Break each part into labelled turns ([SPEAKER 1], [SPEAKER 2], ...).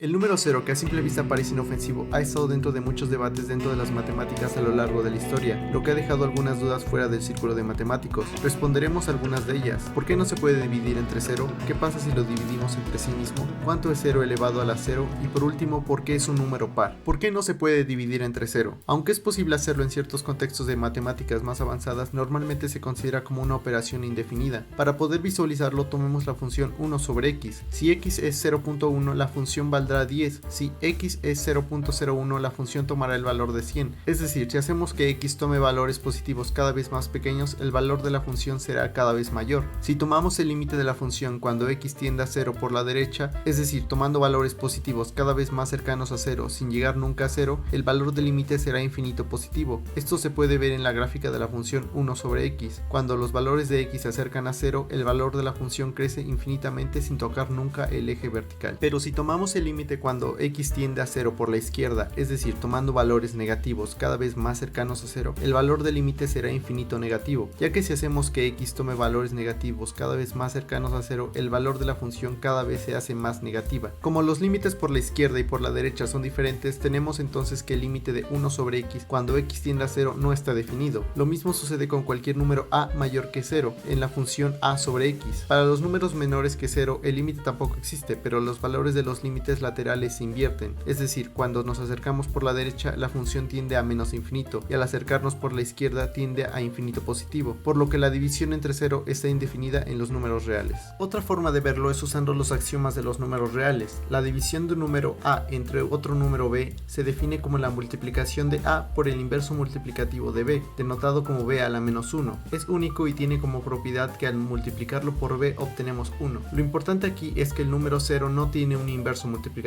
[SPEAKER 1] El número 0, que a simple vista parece inofensivo, ha estado dentro de muchos debates dentro de las matemáticas a lo largo de la historia, lo que ha dejado algunas dudas fuera del círculo de matemáticos. Responderemos a algunas de ellas. ¿Por qué no se puede dividir entre 0? ¿Qué pasa si lo dividimos entre sí mismo? ¿Cuánto es 0 elevado a la 0? Y por último, ¿por qué es un número par? ¿Por qué no se puede dividir entre 0? Aunque es posible hacerlo en ciertos contextos de matemáticas más avanzadas, normalmente se considera como una operación indefinida. Para poder visualizarlo, tomemos la función 1 sobre x. Si x es 0.1, la función valdrá 10. Si x es 0.01, la función tomará el valor de 100. Es decir, si hacemos que x tome valores positivos cada vez más pequeños, el valor de la función será cada vez mayor. Si tomamos el límite de la función cuando x tiende a 0 por la derecha, es decir, tomando valores positivos cada vez más cercanos a 0 sin llegar nunca a 0, el valor del límite será infinito positivo. Esto se puede ver en la gráfica de la función 1 sobre x. Cuando los valores de x se acercan a 0, el valor de la función crece infinitamente sin tocar nunca el eje vertical. Pero si tomamos el límite cuando x tiende a 0 por la izquierda, es decir, tomando valores negativos cada vez más cercanos a 0, el valor del límite será infinito negativo, ya que si hacemos que x tome valores negativos cada vez más cercanos a 0, el valor de la función cada vez se hace más negativa. Como los límites por la izquierda y por la derecha son diferentes, tenemos entonces que el límite de 1 sobre x cuando x tiende a 0 no está definido. Lo mismo sucede con cualquier número a mayor que 0 en la función a sobre x. Para los números menores que 0, el límite tampoco existe, pero los valores de los límites laterales se invierten, es decir, cuando nos acercamos por la derecha la función tiende a menos infinito y al acercarnos por la izquierda tiende a infinito positivo, por lo que la división entre 0 está indefinida en los números reales. Otra forma de verlo es usando los axiomas de los números reales. La división de un número a entre otro número b se define como la multiplicación de a por el inverso multiplicativo de b, denotado como b a la menos 1. Es único y tiene como propiedad que al multiplicarlo por b obtenemos 1. Lo importante aquí es que el número 0 no tiene un inverso multiplicativo,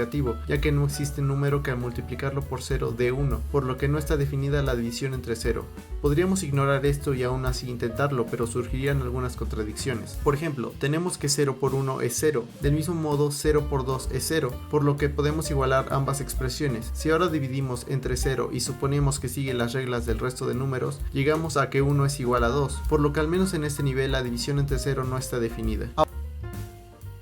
[SPEAKER 1] ya que no existe un número que al multiplicarlo por 0 dé 1, por lo que no está definida la división entre 0. Podríamos ignorar esto y aún así intentarlo, pero surgirían algunas contradicciones. Por ejemplo, tenemos que 0 por 1 es 0, del mismo modo 0 por 2 es 0, por lo que podemos igualar ambas expresiones. Si ahora dividimos entre 0 y suponemos que sigue las reglas del resto de números, llegamos a que 1 es igual a 2, por lo que al menos en este nivel la división entre 0 no está definida.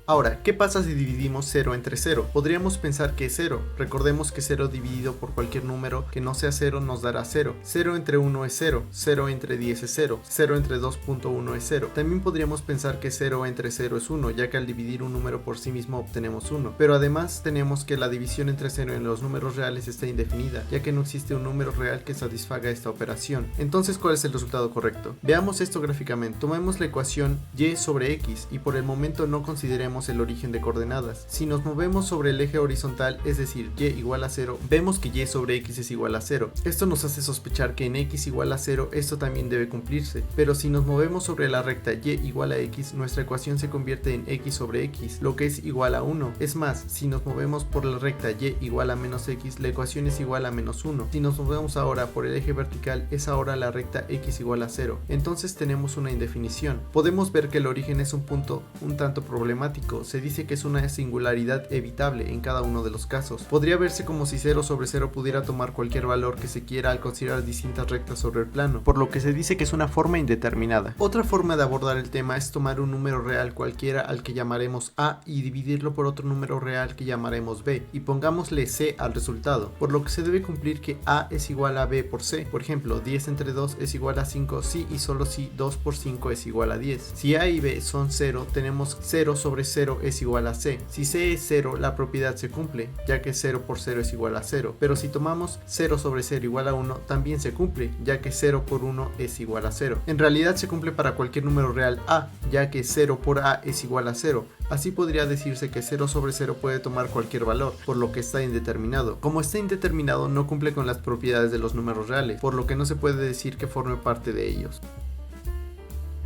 [SPEAKER 1] Ahora, ¿qué pasa si dividimos 0 entre 0? Podríamos pensar que es 0. Recordemos que 0 dividido por cualquier número que no sea 0 nos dará 0. 0 entre 1 es 0. 0 entre 10 es 0. 0 entre 2.1 es 0. También podríamos pensar que 0 entre 0 es 1, ya que al dividir un número por sí mismo obtenemos 1. Pero además tenemos que la división entre 0 en los números reales está indefinida, ya que no existe un número real que satisfaga esta operación. Entonces, ¿cuál es el resultado correcto? Veamos esto gráficamente. Tomemos la ecuación y sobre x y por el momento no consideremos el origen de coordenadas. Si nos movemos sobre el eje horizontal, es decir, y igual a 0, vemos que y sobre x es igual a 0. Esto nos hace sospechar que en x igual a 0 esto también debe cumplirse, pero si nos movemos sobre la recta y igual a x, nuestra ecuación se convierte en x sobre x, lo que es igual a 1. Es más, si nos movemos por la recta y igual a menos x, la ecuación es igual a menos 1. Si nos movemos ahora por el eje vertical, es ahora la recta x igual a 0. Entonces tenemos una indefinición. Podemos ver que el origen es un punto un tanto problemático. Se dice que es una singularidad evitable en cada uno de los casos. Podría verse como si 0 sobre 0 pudiera tomar cualquier valor que se quiera al considerar distintas rectas sobre el plano, por lo que se dice que es una forma indeterminada. Otra forma de abordar el tema es tomar un número real cualquiera al que llamaremos a y dividirlo por otro número real que llamaremos b y pongámosle c al resultado, por lo que se debe cumplir que a es igual a b por c. Por ejemplo, 10 entre 2 es igual a 5 si y solo si 2 por 5 es igual a 10. Si a y b son 0, tenemos 0 sobre 0 es igual a c. Si c es 0, la propiedad se cumple, ya que 0 por 0 es igual a 0. Pero si tomamos 0 sobre 0 igual a 1, también se cumple, ya que 0 por 1 es igual a 0. En realidad se cumple para cualquier número real a, ya que 0 por a es igual a 0. Así podría decirse que 0 sobre 0 puede tomar cualquier valor, por lo que está indeterminado. Como está indeterminado, no cumple con las propiedades de los números reales, por lo que no se puede decir que forme parte de ellos.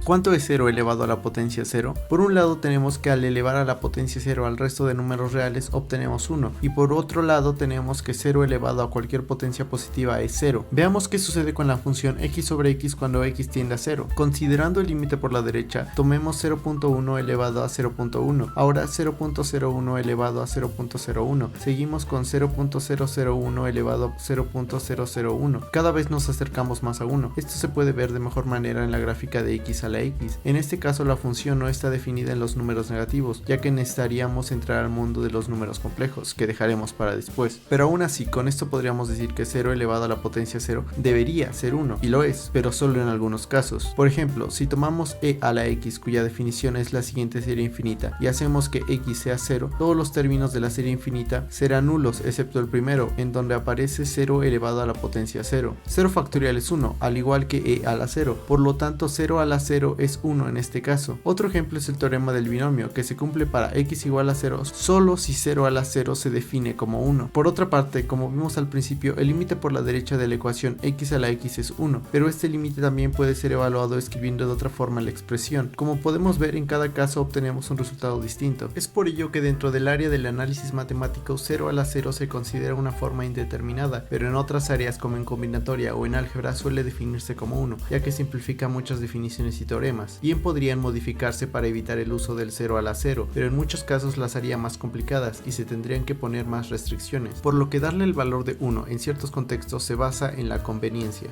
[SPEAKER 1] ¿Cuánto es 0 elevado a la potencia 0? Por un lado tenemos que al elevar a la potencia 0 al resto de números reales obtenemos 1 y por otro lado tenemos que 0 elevado a cualquier potencia positiva es 0. Veamos qué sucede con la función x sobre x cuando x tiende a 0. Considerando el límite por la derecha, tomemos 0.1 elevado a 0.1. Ahora 0.01 elevado a 0.01. Seguimos con 0.001 elevado a 0.001. Cada vez nos acercamos más a 1. Esto se puede ver de mejor manera en la gráfica de x a la la x. En este caso la función no está definida en los números negativos, ya que necesitaríamos entrar al mundo de los números complejos, que dejaremos para después. Pero aún así, con esto podríamos decir que 0 elevado a la potencia 0 debería ser 1, y lo es, pero solo en algunos casos. Por ejemplo, si tomamos e a la x, cuya definición es la siguiente serie infinita, y hacemos que x sea 0, todos los términos de la serie infinita serán nulos, excepto el primero, en donde aparece 0 elevado a la potencia 0. 0 factorial es 1, al igual que e a la 0, por lo tanto 0 a la 0 es 1 en este caso. Otro ejemplo es el teorema del binomio, que se cumple para x igual a 0 solo si 0 a la 0 se define como 1. Por otra parte, como vimos al principio, el límite por la derecha de la ecuación x a la x es 1, pero este límite también puede ser evaluado escribiendo de otra forma la expresión. Como podemos ver, en cada caso obtenemos un resultado distinto. Es por ello que dentro del área del análisis matemático 0 a la 0 se considera una forma indeterminada, pero en otras áreas como en combinatoria o en álgebra suele definirse como 1, ya que simplifica muchas definiciones y teoremas. Bien podrían modificarse para evitar el uso del 0 a la 0, pero en muchos casos las haría más complicadas y se tendrían que poner más restricciones, por lo que darle el valor de 1 en ciertos contextos se basa en la conveniencia.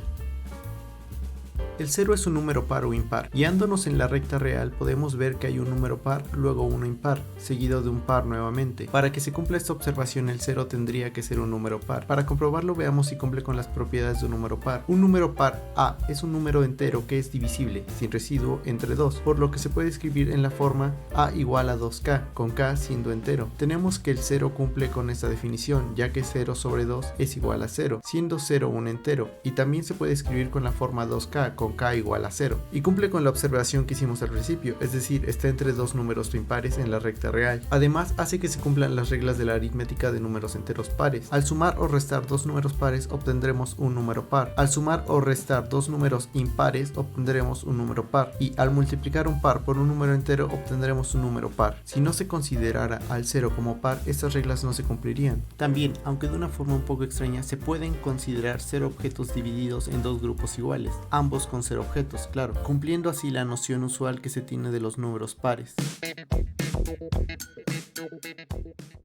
[SPEAKER 1] El 0 es un número par o impar. Guiándonos en la recta real podemos ver que hay un número par, luego uno impar, seguido de un par nuevamente. Para que se cumpla esta observación, el 0 tendría que ser un número par. Para comprobarlo, veamos si cumple con las propiedades de un número par. Un número par A es un número entero que es divisible, sin residuo, entre 2, por lo que se puede escribir en la forma A igual a 2k, con k siendo entero. Tenemos que el 0 cumple con esta definición, ya que 0 sobre 2 es igual a 0, siendo 0 un entero, y también se puede escribir con la forma 2k, con k igual a 0, y cumple con la observación que hicimos al principio, es decir, está entre dos números impares en la recta real. Además, hace que se cumplan las reglas de la aritmética de números enteros pares. Al sumar o restar dos números pares obtendremos un número par. Al sumar o restar dos números impares obtendremos un número par, y al multiplicar un par por un número entero obtendremos un número par. Si no se considerara al 0 como par, estas reglas no se cumplirían. También, aunque de una forma un poco extraña, se pueden considerar 0 objetos divididos en dos grupos iguales, ambos con 0 objetos, claro, cumpliendo así la noción usual que se tiene de los números pares.